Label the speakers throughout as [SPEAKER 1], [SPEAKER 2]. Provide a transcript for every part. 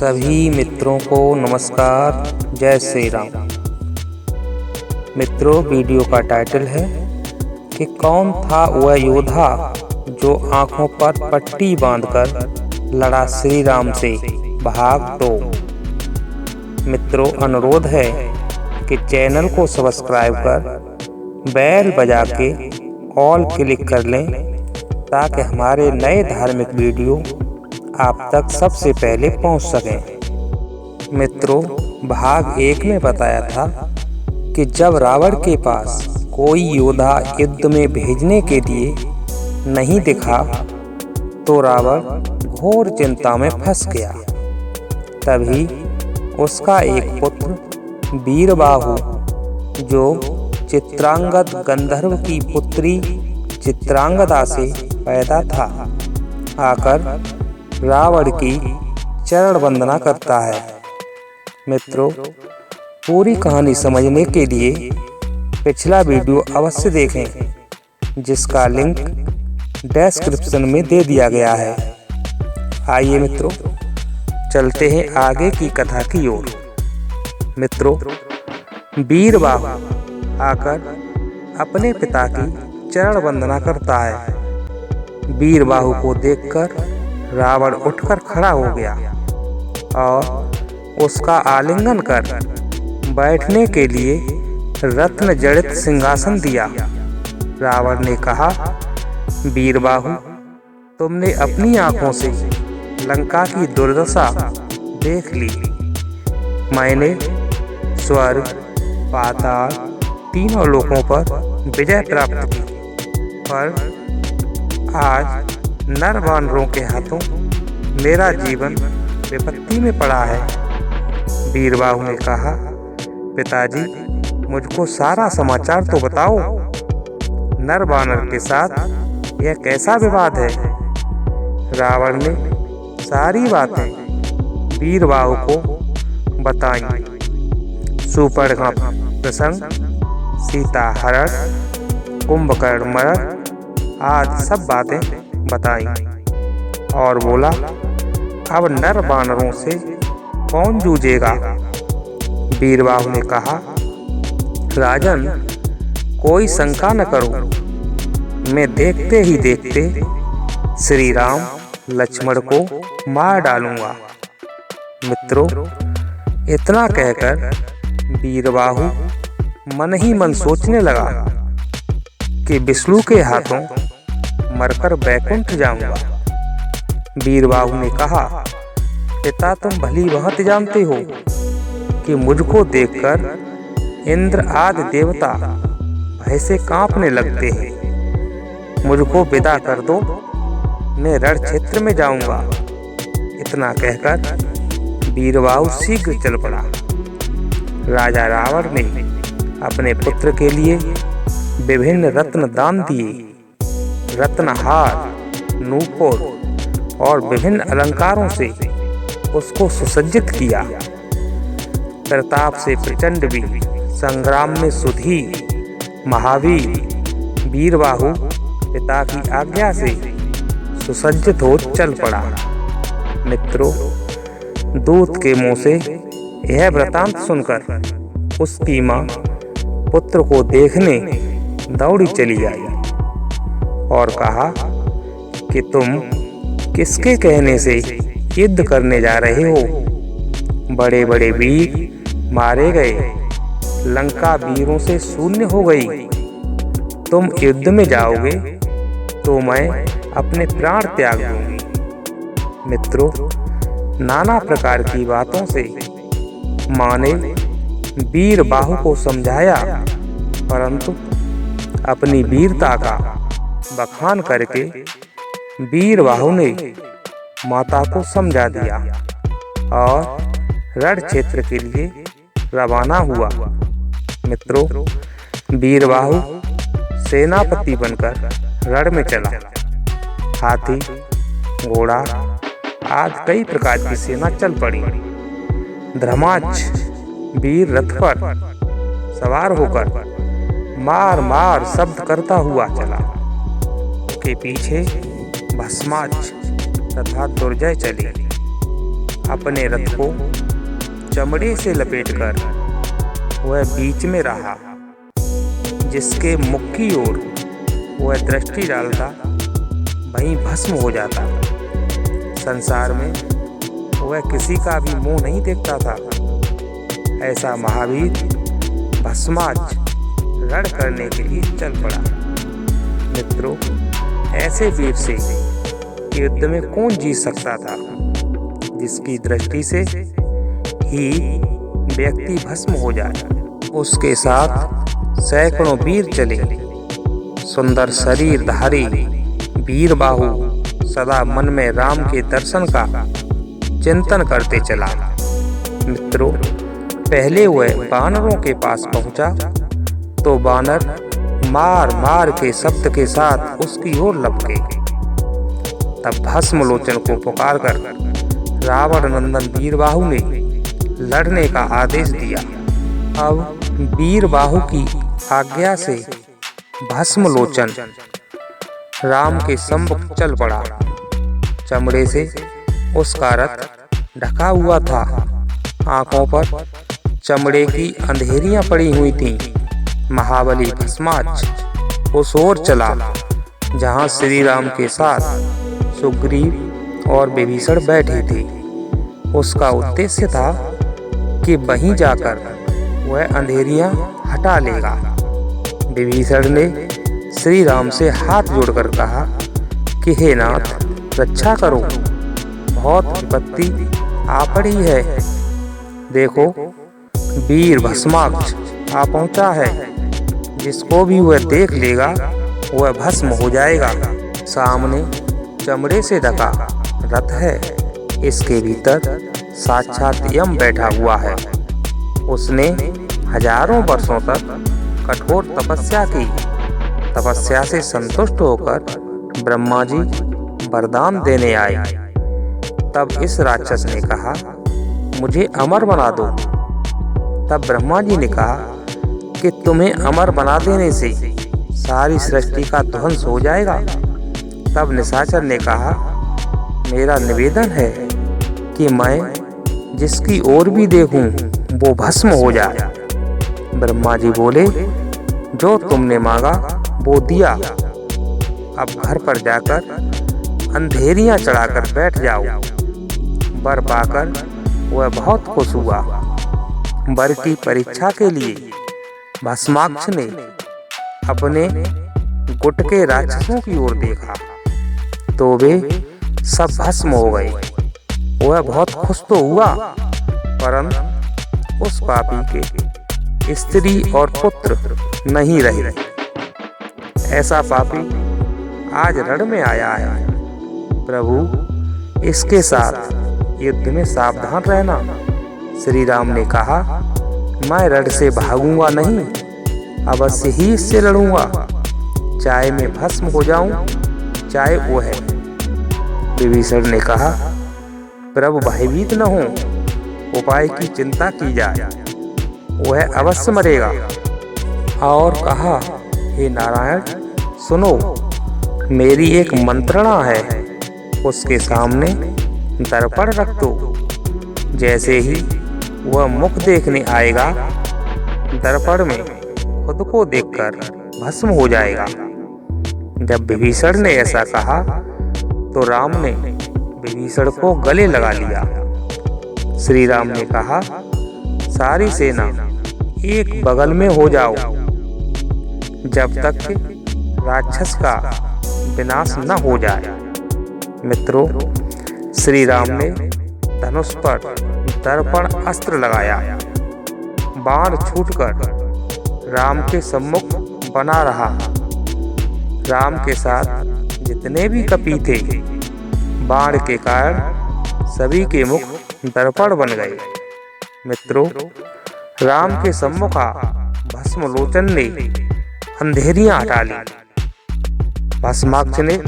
[SPEAKER 1] सभी मित्रों को नमस्कार। जय श्री राम। मित्रों, वीडियो का टाइटल है कि कौन था वह योद्धा जो आंखों पर पट्टी बांधकर लड़ा श्री राम से, भाग 2। मित्रों, अनुरोध है कि चैनल को सब्सक्राइब कर बेल बजा के ऑल क्लिक कर लें ताकि हमारे नए धार्मिक वीडियो आप तक सबसे पहले पहुंच सकें। मित्रों, भाग 1 में बताया था कि जब रावण के पास कोई योद्धा युद्ध में भेजने के लिए नहीं दिखा तो रावण घोर चिंता में फंस गया। तभी उसका एक पुत्र वीरबाहु, जो चित्रांगद गंधर्व की पुत्री चित्रांगदा से पैदा था, आकर रावण की चरण वंदना करता है। मित्रों, पूरी कहानी समझने के लिए पिछला वीडियो अवश्य देखें, जिसका लिंक डिस्क्रिप्शन में दे दिया गया है। आइए मित्रों, चलते हैं आगे की कथा की ओर। मित्रों, वीरबाहु आकर अपने पिता की चरण वंदना करता है। वीरबाहु को देखकर रावण उठकर खड़ा हो गया और उसका आलिंगन कर बैठने के लिए रत्न जड़ित सिंहासन दिया। रावण ने कहा, वीरबाहु, तुमने अपनी आंखों से लंका की दुर्दशा देख ली। मैंने स्वर्ग, पाताल, तीनों लोकों पर विजय प्राप्त की, पर आज नर वानरों के हाथों मेरा जीवन विपत्ति में पड़ा है। वीरबाहु ने कहा, पिताजी, मुझको सारा समाचार तो बताओ। नर वानर के साथ यह कैसा विवाद है? रावण ने सारी बातें वीरबाहु को बताई। सुपर्णखा प्रसंग, सीता हरण, कुंभकर्ण मरण आदि सब बातें बताई और बोला, अब नर वानरों से कौन जूझेगा? वीरबाहु ने कहा, राजन, कोई शंका न करो, मैं देखते ही देखते श्री राम लक्ष्मण को मार डालूंगा। मित्रों, इतना कहकर वीरबाहु मन ही मन सोचने लगा कि विष्णु के हाथों मरकर बैकुंठ जाऊंगा। वीरबाहु ने कहा, पिता, तुम भली भांति जानते हो कि मुझको देखकर इंद्र आदि देवता भय से कांपने लगते हैं। मुझको विदा कर दो, मैं रण क्षेत्र में जाऊंगा। इतना कहकर वीरबाहु शीघ्र चल पड़ा। राजा रावण ने अपने पुत्र के लिए विभिन्न रत्न दान दिए। रत्नहार, नूपुर और विभिन्न अलंकारों से उसको सुसज्जित किया। प्रताप से प्रचंड भी, संग्राम में सुधीर, महावीर वीरबाहु पिता की आज्ञा से सुसज्जित हो चल पड़ा। मित्रों, दूत के मुंह से यह वृतांत सुनकर उसकी मां पुत्र को देखने दौड़ी चली आई और कहा कि तुम किसके कहने से युद्ध करने जा रहे हो? बड़े बड़े वीर मारे गए, लंका वीरों से शून्य हो गई। तुम युद्ध में जाओगे तो मैं अपने प्राण त्याग दूंगी। मित्रों, नाना प्रकार की बातों से मां ने वीरबाहु को समझाया, परंतु अपनी वीरता का बखान करके वीरबाहु ने माता को समझा दिया और रण क्षेत्र के लिए रवाना हुआ। मित्रों, वीरबाहु सेनापति बनकर रण में चला। हाथी, घोड़ा आदि कई प्रकार की सेना चल पड़ी। धर्माक्ष वीर रथ पर सवार होकर मार मार शब्द करता हुआ चला। के पीछे भस्माक्ष तथा दुर्जय चली। अपने रथ को चमड़े से लपेटकर वह बीच में रहा। जिसके मुख की ओर वह दृष्टि डालता वहीं भस्म हो जाता। संसार में वह किसी का भी मुंह नहीं देखता था। ऐसा महावीर भस्माच रण करने के लिए चल पड़ा। मित्रों, ऐसे वीर से युद्ध में कौन जीत सकता था, जिसकी दृष्टि से ही व्यक्ति भस्म हो जाए। उसके साथ सैकड़ों वीर चले। सुंदर शरीर धारी वीर बाहु सदा मन में राम के दर्शन का चिंतन करते चला। मित्रों, पहले वह वानरों के पास पहुंचा तो वानर मार मार के शब्द के साथ उसकी ओर लपके। तब भस्मलोचन को पुकार कर रावण नंदन वीरबाहु ने लड़ने का आदेश दिया। अब वीरबाहु की आज्ञा से भस्मलोचन राम के सम्मुख चल पड़ा। चमड़े से उसका रथ ढका हुआ था। आंखों पर चमड़े की अंधेरियां पड़ी हुई थीं। महाबली भस्माच उस ओर चला जहां श्री राम के साथ सुग्रीव और विभीषण बैठे थे। उसका उद्देश्य था कि वहीं जाकर वह अंधेरियां हटा लेगा। विभीषण ने श्री राम से हाथ जोड़कर कहा कि हे नाथ, रक्षा करो, बहुत विपत्ति आ पड़ी है। देखो, वीर भस्माच आ पहुंचा है। जिसको भी वह देख लेगा वह भस्म हो जाएगा। सामने चमड़े से ढका रथ है। इसके भीतर साक्षात यम बैठा हुआ है। उसने हजारों वर्षों तक कठोर तपस्या की। तपस्या से संतुष्ट होकर ब्रह्मा जी वरदान देने आए। तब इस राक्षस ने कहा, मुझे अमर बना दो। तब ब्रह्मा जी ने कहा कि तुम्हें अमर बना देने से सारी सृष्टि का ध्वंस हो जाएगा। तब निशाचर ने कहा, मेरा निवेदन है कि मैं जिसकी ओर भी देखूं वो भस्म हो जाए। ब्रह्मा जी बोले, जो तुमने मांगा वो दिया। अब घर पर जाकर अंधेरियां चढ़ाकर बैठ जाओ। वर पाकर वह बहुत खुश हुआ। वर की परीक्षा के लिए भस्माक्ष ने अपने गुट के राक्षसों की ओर देखा तो वे सब भस्म हो गए। वह बहुत खुश तो हुआ, परंतु उस पापी के स्त्री और पुत्र नहीं रहे। ऐसा पापी आज रण में आया है। प्रभु, इसके साथ युद्ध में सावधान रहना। श्री राम ने कहा, मैं रण से भागूंगा नहीं, अवश्य ही इससे लड़ूंगा, चाहे मैं भस्म हो जाऊं, चाहे वो है। विभीषण ने कहा, प्रभु भयभीत न हो, उपाय की चिंता की जाए, वह अवश्य मरेगा। और कहा, हे नारायण, सुनो, मेरी एक मंत्रणा है, उसके सामने दर्पण रख दो। जैसे ही वह मुख देखने आएगा, दर्पण में खुद को देखकर भस्म हो जाएगा। जब विभीषण ने ऐसा कहा तो राम ने विभीषण को गले लगा लिया। श्री राम ने कहा, सारी सेना एक बगल में हो जाओ, जब तक राक्षस का विनाश न हो जाए। मित्रों, श्री राम ने धनुष पर दर्पण अस्त्र लगाया। बाण छूटकर राम के सम्मुख बना रहा। राम के साथ जितने भी कपी थे, बाण के कारण सभी के मुख दर्पण बन गए। मित्रों, राम के सम्मुख भस्मलोचन ने अंधेरियां हटा ली। भस्माक्ष ने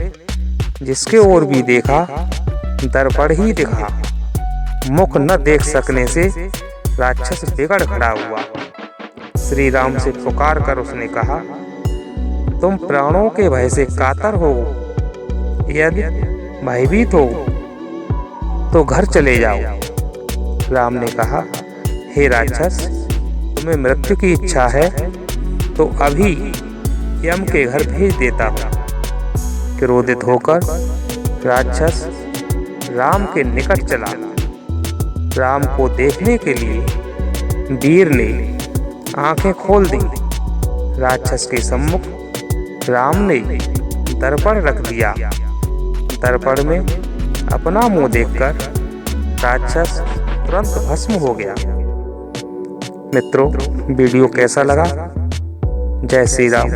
[SPEAKER 1] जिसके ओर भी देखा दर्पण ही दिखा। मुख न देख सकने से राक्षस बिगड़ खड़ा हुआ। श्री राम से पुकार कर उसने कहा, तुम प्राणों के भय से कातर हो, यदि भयभीत हो तो घर चले जाओ। राम ने कहा, हे राक्षस, तुम्हें मृत्यु की इच्छा है तो अभी यम के घर भेज देता हूँ। क्रोधित होकर राक्षस राम के निकट चला। राम को देखने के लिए वीर ने आंखें खोल दी। राक्षस के सम्मुख राम ने दर्पण रख दिया। दर्पण में अपना मुंह देखकर राक्षस तुरंत भस्म हो गया। मित्रों, वीडियो कैसा लगा? जय श्री राम,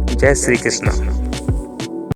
[SPEAKER 1] जय श्री कृष्ण।